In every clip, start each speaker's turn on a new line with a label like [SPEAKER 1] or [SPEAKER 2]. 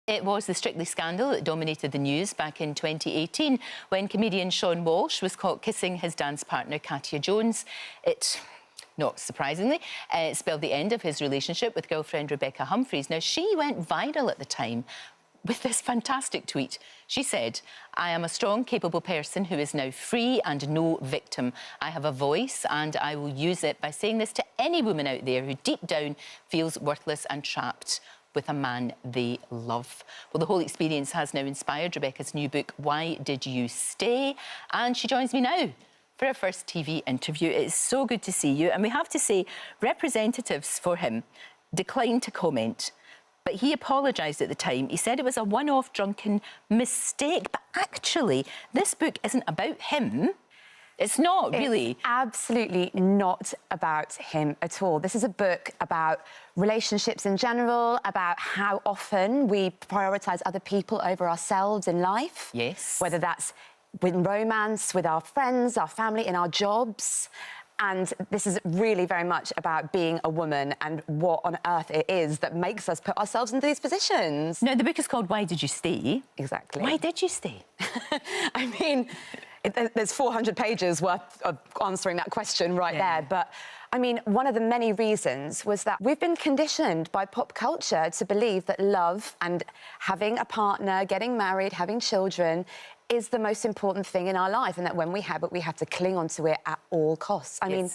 [SPEAKER 1] It was the Strictly scandal that dominated the news back in 2018 when comedian Seann Walsh was caught kissing his dance partner Katya Jones. It, not surprisingly, spelled the end of his relationship with girlfriend Rebecca Humphries. Now, she went viral at the time with this fantastic tweet. She said, "I am a strong, capable person who is now free and no victim. I have a voice and I will use it by saying this to any woman out there who deep down feels worthless and trapped with a man they love." Well, the whole experience has now inspired Rebecca's new book, Why Did You Stay? And she joins me now for her first TV interview. It is so good to see you. And we have to say, representatives for him declined to comment, but he apologised at the time. He said it was a one-off drunken mistake. But actually, this book isn't about him. It's not, really.
[SPEAKER 2] It's absolutely not about him at all. This is a book about relationships in general, about how often we prioritise other people over ourselves in life.
[SPEAKER 1] Yes.
[SPEAKER 2] Whether that's with romance, with our friends, our family, in our jobs. And this is really very much about being a woman and what on earth it is that makes us put ourselves into these positions.
[SPEAKER 1] Now, the book is called Why Did You Stay?
[SPEAKER 2] Exactly.
[SPEAKER 1] Why did you stay?
[SPEAKER 2] I mean, there's 400 pages worth of answering that question there. But, I mean, one of the many reasons was that we've been conditioned by pop culture to believe that love and having a partner, getting married, having children is the most important thing in our life, and that when we have it, we have to cling onto it at all costs. I mean,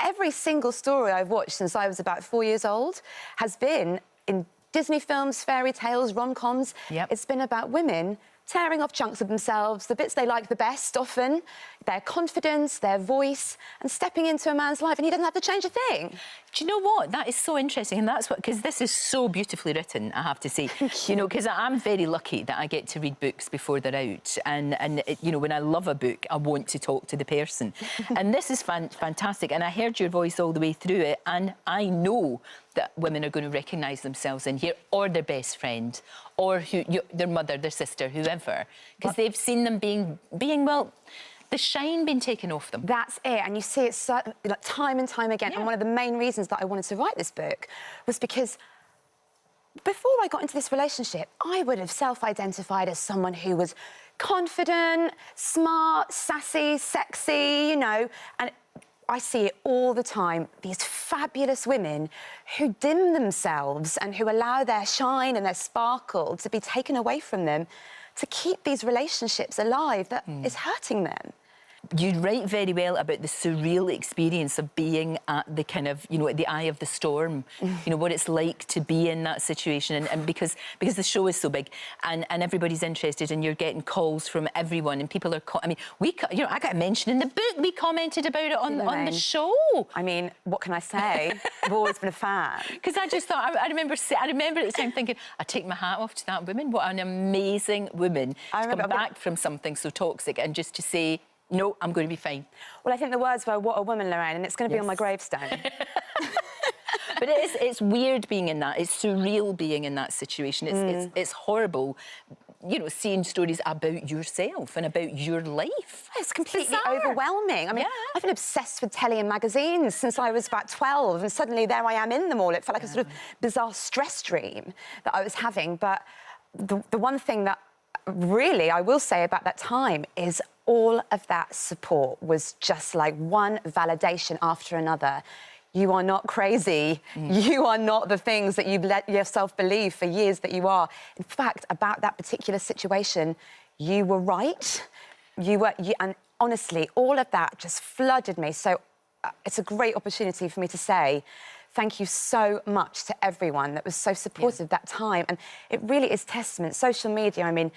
[SPEAKER 2] every single story I've watched since I was about 4 years old has been in Disney films, fairy tales, rom-coms. It's been about women tearing off chunks of themselves, the bits they like the best often, their confidence, their voice, and stepping into a man's life, and he doesn't have to change a thing.
[SPEAKER 1] Do you know what? That is so interesting, and that's what... Because this is so beautifully written, I have to say. You know, because I'm very lucky that I get to read books before they're out, and you know, when I love a book, I want to talk to the person. And this is fantastic, and I heard your voice all the way through it, and I know that women are going to recognise themselves in here, or their best friend, or their mother, their sister, whoever, because they've seen them being well, the shine being taken off them.
[SPEAKER 2] That's it, and you see it so, like, time and time again. And one of the main reasons that I wanted to write this book was because before I got into this relationship, I would have self-identified as someone who was confident, smart, sassy, sexy, you know, and I see it all the time, these fabulous women who dim themselves and who allow their shine and their sparkle to be taken away from them to keep these relationships alive that is hurting them.
[SPEAKER 1] You write very well about the surreal experience of being at the kind of, you know, at the eye of the storm, you know, what it's like to be in that situation. And because the show is so big and everybody's interested and you're getting calls from everyone and people are... I mean, you know, I got a mention in the book. We commented about it on the show.
[SPEAKER 2] I mean, what can I say? I've always been a fan.
[SPEAKER 1] Because I just thought, I remember at the time thinking, I take my hat off to that woman. What an amazing woman to come back from something so toxic and just to say, no, I'm going to be fine. Well,
[SPEAKER 2] I think the words were, what a woman, Lorraine, and it's going to be on my gravestone.
[SPEAKER 1] But it's weird being in that. It's surreal being in that situation. It's horrible, you know, seeing stories about yourself and about your life.
[SPEAKER 2] It's completely overwhelming. I mean, I've been obsessed with telly and magazines since I was about 12, and suddenly there I am in them all. It felt like a sort of bizarre stress dream that I was having. But the one thing that really I will say about that time is all of that support was just like one validation after another. You are not crazy. You are not the things that you've let yourself believe for years that you are. In fact, about that particular situation, you were right. And honestly, all of that just flooded me. So it's a great opportunity for me to say thank you so much to everyone that was so supportive that time. And it really is testament. Social media, I mean,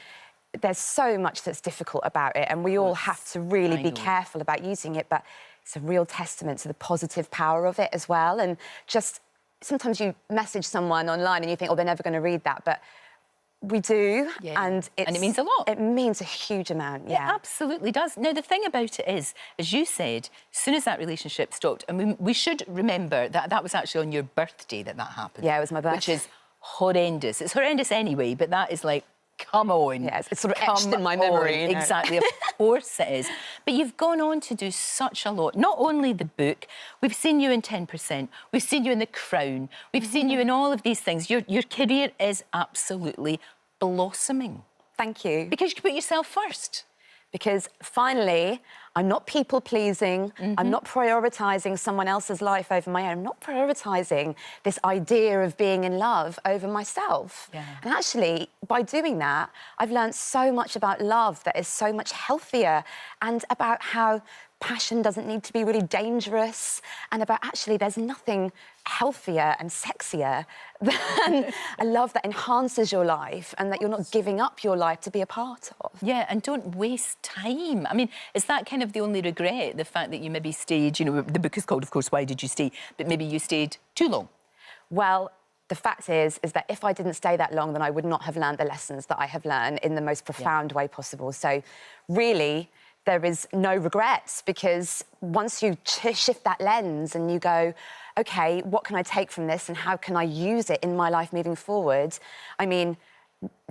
[SPEAKER 2] there's so much that's difficult about it, and we all have to really be careful about using it, but it's a real testament to the positive power of it as well. And just sometimes you message someone online and you think, oh, they're never going to read that, but we do, and
[SPEAKER 1] it means a lot.
[SPEAKER 2] It means a huge amount,
[SPEAKER 1] It absolutely does. Now, the thing about it is, as you said, as soon as that relationship stopped, and we should remember that that was actually on your birthday that happened.
[SPEAKER 2] Yeah, it was my birthday.
[SPEAKER 1] Which is horrendous. It's horrendous anyway, but that is like, come on.
[SPEAKER 2] Yes, it's sort of etched in my memory.
[SPEAKER 1] You know? Exactly, of course it is. But you've gone on to do such a lot. Not only the book, we've seen you in 10%, we've seen you in The Crown, we've seen you in all of these things. Your career is absolutely blossoming.
[SPEAKER 2] Thank you.
[SPEAKER 1] Because you put yourself first.
[SPEAKER 2] Because finally, I'm not people-pleasing, I'm not prioritising someone else's life over my own, I'm not prioritising this idea of being in love over myself.
[SPEAKER 1] Yeah.
[SPEAKER 2] And actually, by doing that, I've learned so much about love that is so much healthier, and about how passion doesn't need to be really dangerous, and about actually there's nothing healthier and sexier than a love that enhances your life and that you're not giving up your life to be a part of.
[SPEAKER 1] Yeah, and don't waste time. I mean, is that kind of the only regret, the fact that you maybe stayed, you know, the book is called, of course, Why Did You Stay? But maybe you stayed too long.
[SPEAKER 2] Well, the fact is that if I didn't stay that long, then I would not have learned the lessons that I have learned in the most profound way possible. So really, there is no regrets, because once you shift that lens and you go, OK, what can I take from this and how can I use it in my life moving forward? I mean,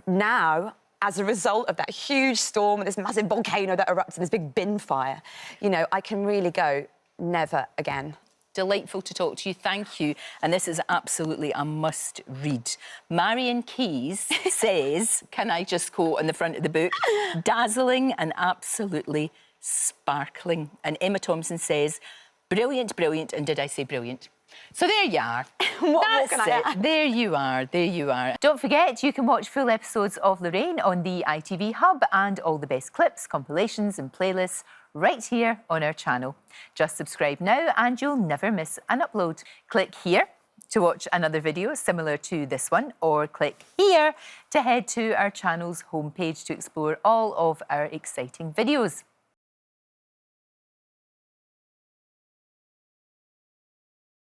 [SPEAKER 2] now, as a result of that huge storm and this massive volcano that erupted, this big bin fire, you know, I can really go, never again.
[SPEAKER 1] Delightful to talk to you, thank you. And this is absolutely a must-read. Marion Keyes says, can I just quote on the front of the book, dazzling and absolutely sparkling. And Emma Thompson says, brilliant, brilliant, and did I say brilliant? So there you are. That's it. There you are, there you are. Don't forget, you can watch full episodes of Lorraine on the ITV Hub, and all the best clips, compilations and playlists right here on our channel. Just subscribe now and you'll never miss an upload. Click here to watch another video similar to this one, or click here to head to our channel's homepage to explore all of our exciting videos.